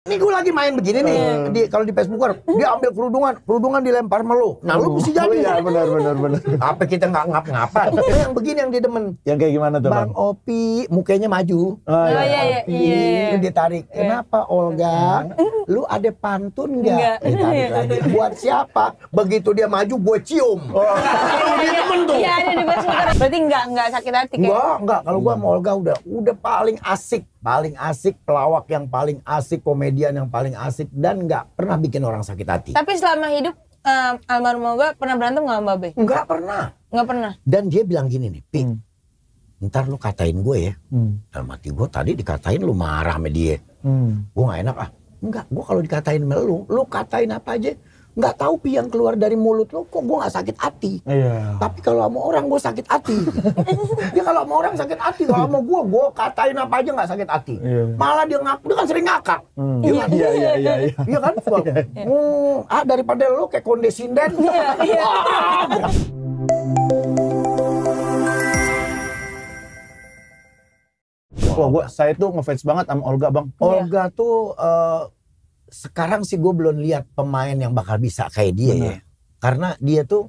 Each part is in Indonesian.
Ini gue lagi main begini nih, kalau di Facebooker, dia ambil kerudungan dilempar sama lu. Nah lu mesti jadi. Iya benar. Apa kita nggak ngap-ngapan? Yang begini yang dia demen. Yang kayak gimana tuh Bang Opi, mukanya maju. Iya. Itu ditarik. Kenapa Olga? Lu ada pantun nggak? Ditarik lagi. Buat siapa? Begitu dia maju, gue cium. Dia demen tuh. Iya ada di Facebooker. Berarti nggak sakit hati kayak? Enggak. Kalau gue sama Olga udah paling asik. Paling asik, pelawak yang paling asik, komedian yang paling asik, dan nggak pernah bikin orang sakit hati. Tapi selama hidup almarhum Olga pernah berantem nggak sama Babe? Nggak pernah. Nggak pernah. Dan dia bilang gini nih, Pi, ntar lu katain gue ya. Dalam hati gue tadi dikatain lu marah sama dia. Gue nggak enak ah. Enggak, gue kalau dikatain sama lu katain apa aja. Nggak tahu Pi yang keluar dari mulut lo, kok gue nggak sakit hati. Iya. Tapi kalau sama orang gue sakit hati. Dia kalau sama orang sakit hati, kalau sama gue katain apa aja nggak sakit hati. Iya. Malah dia kan sering ngakak. Iya. Iya kan? Daripada lo kayak konde sinden. Iya. Wah, saya tuh ngefans banget sama Olga, Bang. Olga tuh sekarang sih gue belum lihat pemain yang bakal bisa kayak dia ya. Karena dia tuh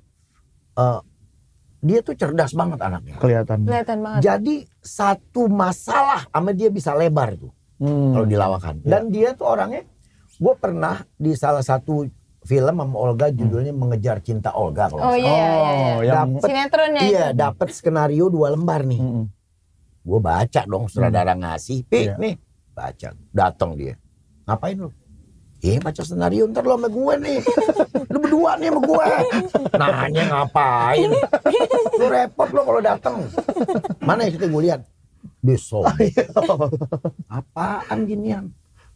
cerdas banget anaknya. Kelihatan banget. Jadi satu masalah sama dia bisa lebar tuh kalau dilawakan. Dan dia tuh orangnya, gue pernah di salah satu film sama Olga judulnya Mengejar Cinta Olga. Oh iya. Dapet, sinetronnya iya, itu. dapat skenario 2 lembar nih. Gue baca dong, sutradara ngasih, nih baca, datang dia. Ngapain lu? Baca skenario ntar lo sama gue nih. Lu berdua nih sama gue. Nanya ngapain? Lu repot lo kalau datang. Mana ya kita gue lihat? Besok. Apaan ginian?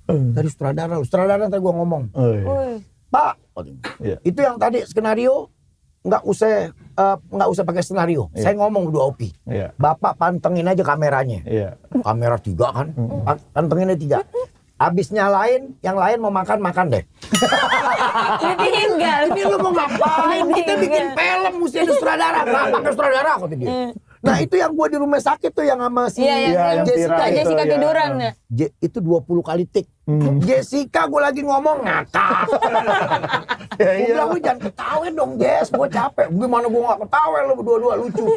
Dari sutradara. Sutradara ntar gue ngomong. Pak, itu yang tadi skenario nggak usah pakai skenario. Saya ngomong berdua Opi. Bapak pantengin aja kameranya. Kamera 3 kan? Pantengin aja 3. Abis nyalain, yang lain mau makan deh. Ditinggal. Ini lu mau ngapain? Kita bikin film, mesti ada sutradara. Nggak pakai sutradara, kata dia. Nah itu yang gua di rumah sakit tuh yang sama si Jessica tiduran ya. Itu 20 kali take. Jessica gua lagi ngomong ngakak. Gua bilang lu jangan ketawa dong Jess, gua capek. Gimana gua nggak ketawa lu berdua-dua lucu.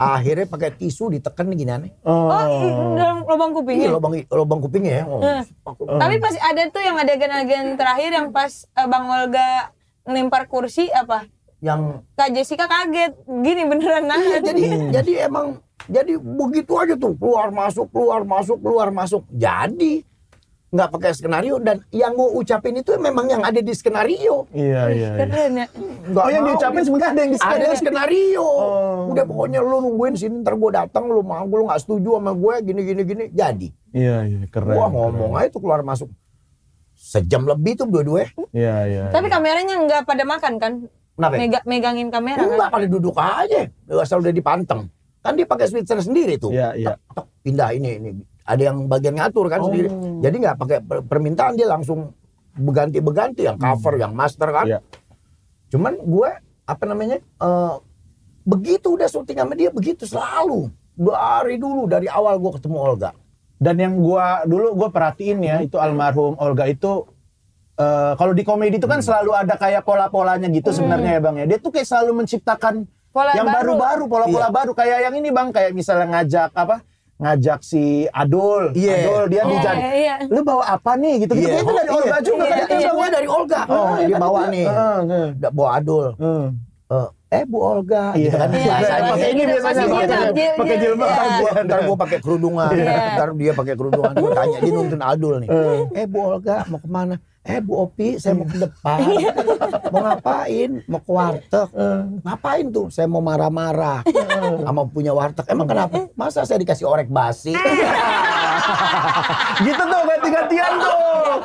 Akhirnya pakai tisu diteken gini aneh. Dalam lubang kupingnya. Iya lubang kupingnya ya. Tapi pas ada tuh yang adegan-adegan terakhir yang pas Bang Olga ngelempar kursi apa? Yang Kak Jessica kaget, gini beneran nahan. Jadi emang begitu aja tuh keluar masuk. Jadi nggak pakai skenario dan yang gue ucapin itu memang yang ada di skenario. Iya. Keren ya. Yang diucapin sebenarnya ada yang di skenario. Ada skenario. Udah pokoknya lu nungguin sini ntar gue datang lu nggak setuju sama gue gini. Jadi. Iya keren. Gua ngomong aja tuh keluar masuk. Sejam lebih tuh dua-dua. Iya. Tapi kameranya nggak pada makan kan? Megangin kamera kan? Enggak, pada duduk aja. Asal udah dipanteng. Kan dia pakai switcher sendiri tuh. Iya. Pindah ini. Ada yang bagian ngatur kan sendiri. Jadi nggak pakai permintaan, dia langsung beganti yang cover, yang master kan. Iya. Cuman gue begitu udah syuting sama dia begitu selalu. Dari awal gue ketemu Olga. Dan yang gue perhatiin ya, itu almarhum Olga itu kalau di komedi itu kan selalu ada kayak pola-polanya gitu sebenarnya ya Bang ya. Dia tuh kayak selalu menciptakan yang baru-baru, pola-pola baru. Kayak yang ini Bang, kayak misalnya ngajak si Adul. Adul dia lu bawa apa nih gitu. Itu dari Olga juga. Itu semua dari Olga. Dia bawa nih. Bawa Adul. Bu Olga, gitu kan biasanya. Pakai ini biasanya pakai jilbab. Ntar gue pakai kerudungan. Ntar dia pakai kerudungan. Gue tanya, dia nuntun Adul nih. Bu Olga mau kemana? Bu Opi, saya mau ke depan. Mau ngapain? Mau ke warteg. Ngapain tuh? Saya mau marah-marah. Sama punya warteg. Emang kenapa? Masa saya dikasih orek basi? Gitu tuh, ganti-gantian tuh.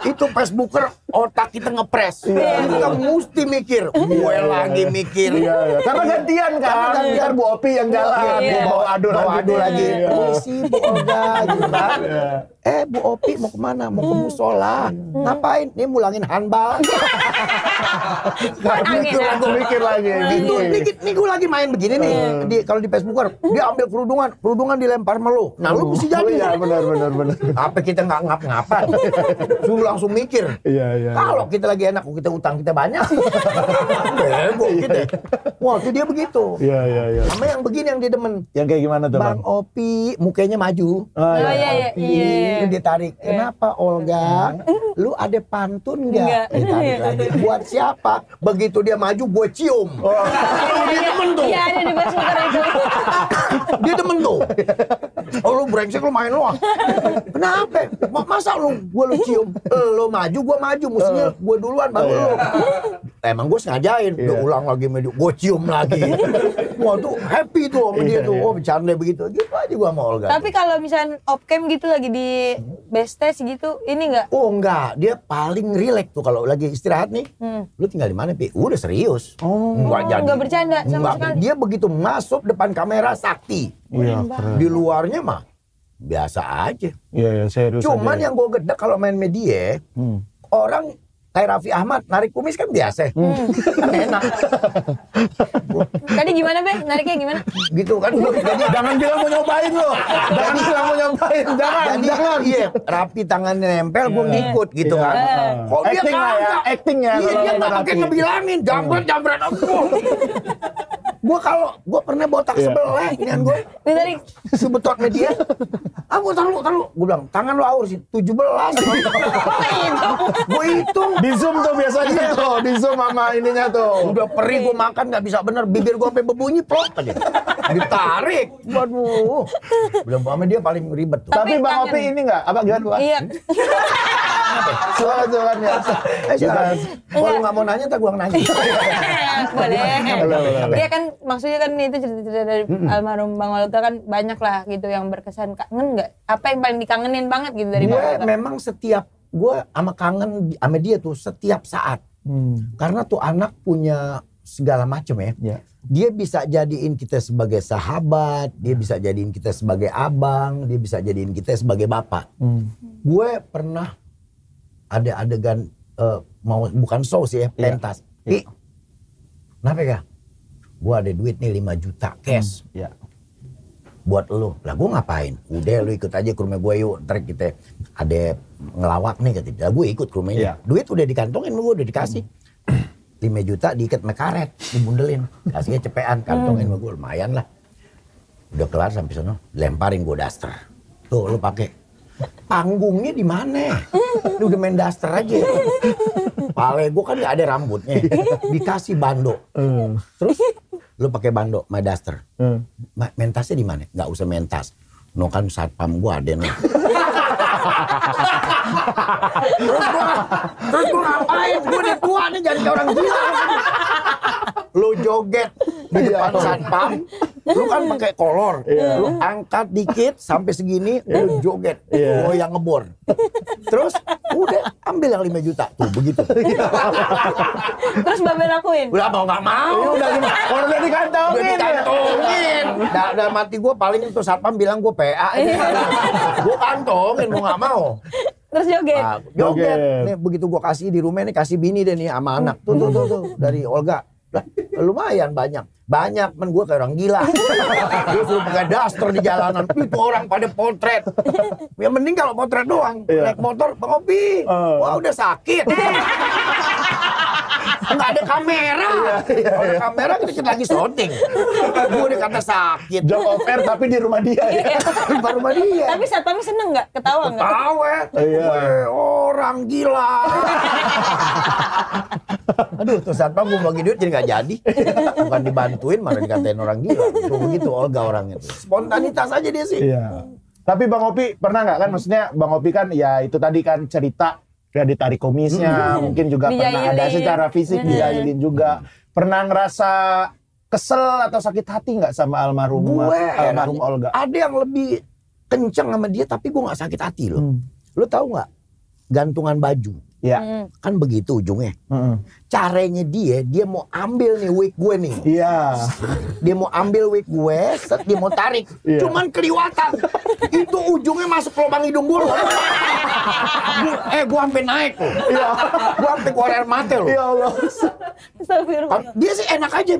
Itu Facebooker otak kita ngepres. Kita mesti mikir. Gue lagi mikir. Iya. Karena gantian kan. Biar Bu Opi yang jalan. Gue bawa adu lagi. Si Bu Olga gitu kan. Bu Opi mau kemana? Mau ke musola. Ngapain? Nih mulangin handball. Mikir lagi. Nih gue lagi main begini nih. Kalau di Facebook dia ambil kerudungan dilempar sama lu. Nah lu mesti jadi. Iya benar. Apa kita nggak ngap-ngapan? Suruh langsung mikir. Iya. Kalau kita lagi enak, kita utang kita banyak. Bego kita. Wah, itu dia begitu. Iya. Sama yang begini yang dia demen. Yang kayak gimana tuh, Bang Opi, mukanya maju. Iya. Itu dia tarik. Kenapa Olga? Lu ada pantun nggak? Ditarik lagi. Buat siapa? Begitu dia maju, gue cium. Dia demen tuh. Iya, ada di Facebook itu. Dia demen tuh. Oh lu brengsek lu main lu. Kenapa? Masa gue lu cium? Lu maju, gue maju. Mestinya gue duluan baru lu. Emang gue sengajain. Dia ulang lagi, gue cium lagi. Wah tuh happy tuh sama dia tuh. Oh bercanda begitu. Gitu aja gue sama Olga. Tapi kalau misalnya off cam gitu lagi di best test gitu, ini enggak? Oh enggak, dia paling rileks tuh kalau lagi istirahat nih. Lu tinggal di mana, Pi? Udah serius. Enggak bercanda sama sekali. Dia begitu masuk depan kamera sakti. Iya, keren. Di luarnya mah biasa aja. Iya, serius. Cuman yang gue gedek kalau main media, orang kayak Raffi Ahmad narik kumis kan biasa. Kan enak. Tadi gimana, Be? Nariknya gimana? Gitu kan. Jadi Jangan bilang mau nyobain lo. Jangan. Iya, Raffi tangannya nempel, gue ngikut gitu kan. Kok dia Acting lah ya, kagak? actingnya. Iya, dia nggak pakai ngebilangin, jambret aku. Gue pernah botak sebelah, ini gue. Ini tadi Sebetot media. Gue taruh. Gue bilang, tangan lu aur sih, 17. Gue hitung. Di Zoom tuh biasanya tuh, di Zoom sama ininya tuh. Udah perih gue makan nggak bisa bener, bibir gue sampai berbunyi plok aja. Ditarik. Waduh. Bilang sama dia paling ribet tuh. Tapi Bang kangen. Opi ini enggak? Apa gimana, Bang? iya. Soal ya. Kalau nggak mau nanya, tak gue nanya. Boleh. Iya kan maksudnya kan itu cerita-cerita dari almarhum Bang Olga kan banyak lah gitu yang berkesan. Kangen nggak? Apa yang paling dikangenin banget gitu dari Bang Gue Olga? memang gue sama kangen sama dia tuh setiap saat. Karena tuh anak punya segala macam ya. Dia bisa jadiin kita sebagai sahabat, dia bisa jadiin kita sebagai abang, dia bisa jadiin kita sebagai bapak. Gue pernah ada adegan bukan show sih ya, pentas. Kenapa ya? Gue ada duit nih 5 juta cash. Buat lo. Lah gue ngapain? Udah lu ikut aja ke rumah gue yuk. Ntar kita ada ngelawak nih katanya. Gue ikut ke rumahnya. Duit udah dikantongin, gue udah dikasih. 5 juta diikat sama karet, dibundelin. Kasihnya cepean, kantongin sama gue. Lumayan lah. Udah kelar sampai sana, lemparin gue daster. Tuh lu pakai. Panggungnya di mana? Lu udah main daster aja. Pale gue kan nggak ada rambutnya. Dikasih bando. Terus lu pakai bando, my duster. Mentasnya di mana? Nggak usah mentas. No kan satpam gue ada nih. Terus gue ngapain? Gue udah tua nih, jadi kayak orang gila. Lu joget di depan satpam, lu kan pakai kolor, lu angkat dikit sampai segini, lu joget, goyang ngebor. Terus udah ambil yang 5 juta, tuh begitu. Terus Babe lakuin? Udah mau nggak mau, Udah dikantongin. Dalam hati gue paling itu satpam bilang gue PA, gue kantongin mau nggak mau. Terus joget? Joget. Nih begitu gue kasih di rumah nih, kasih bini deh nih sama anak. Tuh dari Olga. Lah, lumayan banyak men gue kayak orang gila. Gue suruh pakai daster di jalanan, itu orang pada potret. Ya mending kalau potret doang. Naik motor, Bang Opi, wah udah sakit. Nggak ada kamera. Kalau ada kamera kita lagi syuting. Gue udah kata sakit. Job off air tapi di rumah dia. Di rumah dia. Tapi satpamnya seneng nggak? Ketawa nggak? Ketawa. Orang gila. Aduh, tuh satpam gue bagi duit jadi nggak jadi. Bukan dibantuin malah dikatain orang gila. Tuh begitu Olga orangnya tuh. Spontanitas aja dia sih. Iya. Tapi Bang Opi pernah nggak kan? Maksudnya Bang Opi kan ya itu tadi kan cerita ya ditarik komisnya, mungkin juga pernah ada secara fisik dijailin juga. Pernah ngerasa kesel atau sakit hati nggak sama almarhum Olga? Ada yang lebih kenceng sama dia tapi gue nggak sakit hati loh. Lo tahu nggak? Gantungan baju. Iya. Kan begitu ujungnya. Caranya dia mau ambil nih wig gue nih. Iya. Dia mau ambil wig gue, set dia mau tarik. Iya. Cuman keliwatan. Itu ujungnya masuk ke lubang hidung gue loh. Gue sampai naik loh. Iya. Gue sampai keluar air mata loh. Ya Allah. Dia sih enak aja.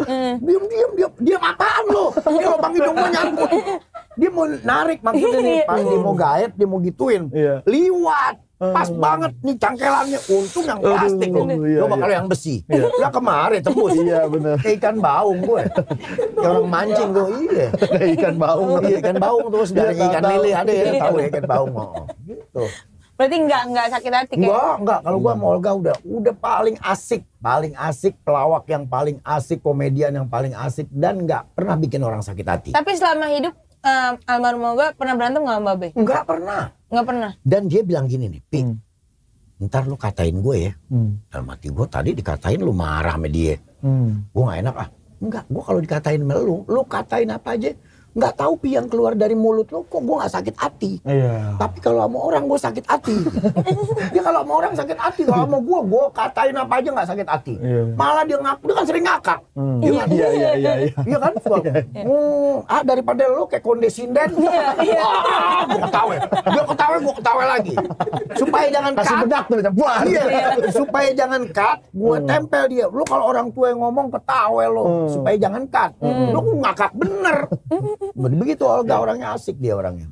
Diam apaan lo? Ini lubang hidung gue nyangkut. Dia mau narik maksudnya nih. Pas dia mau gaet, dia mau gituin. Iya. Liwat. Pas banget nih cangkelannya. Untung yang plastik loh. Iya, Coba iya. kalau yang besi. Iya. Lah kemarin tembus. Iya benar. Kayak ikan baung gue. Kayak orang mancing tuh. Iya. Kayak ikan baung. Iya, ikan baung terus dari Iya, ikan tahu. lele ada ya. Tahu ya ikan baung. Oh, gitu. Berarti enggak sakit hati kayak. Enggak. Kalau gua sama Olga udah paling asik, pelawak yang paling asik, komedian yang paling asik dan nggak pernah bikin orang sakit hati. Tapi selama hidup almarhum Olga pernah berantem nggak sama Babe? Nggak pernah. Nggak pernah. Dan dia bilang gini nih, Pi, ntar lu katain gue ya. Dalam hati gue tadi dikatain lu marah sama dia. Gue nggak enak ah. Enggak, gue kalau dikatain sama lu katain apa aja. Nggak tahu Pi yang keluar dari mulut lo kok gue nggak sakit hati. Iya. Tapi kalau sama orang gue sakit hati. Dia kalau sama orang sakit hati, kalau sama gue katain apa aja nggak sakit hati. Iya. Malah dia ngaku, dia kan sering ngakak. Iya kan? Iya. Iya kan? Daripada lo kayak konde sinden. Wah, gue ketawa lagi. Supaya jangan Kasih cut. bedak tuh buah. Iya. Supaya jangan cut, gue tempel dia. Lo kalau orang tua yang ngomong ketawa lo. Supaya jangan cut. Lo ngakak bener. Begitu Olga orangnya asik dia orangnya.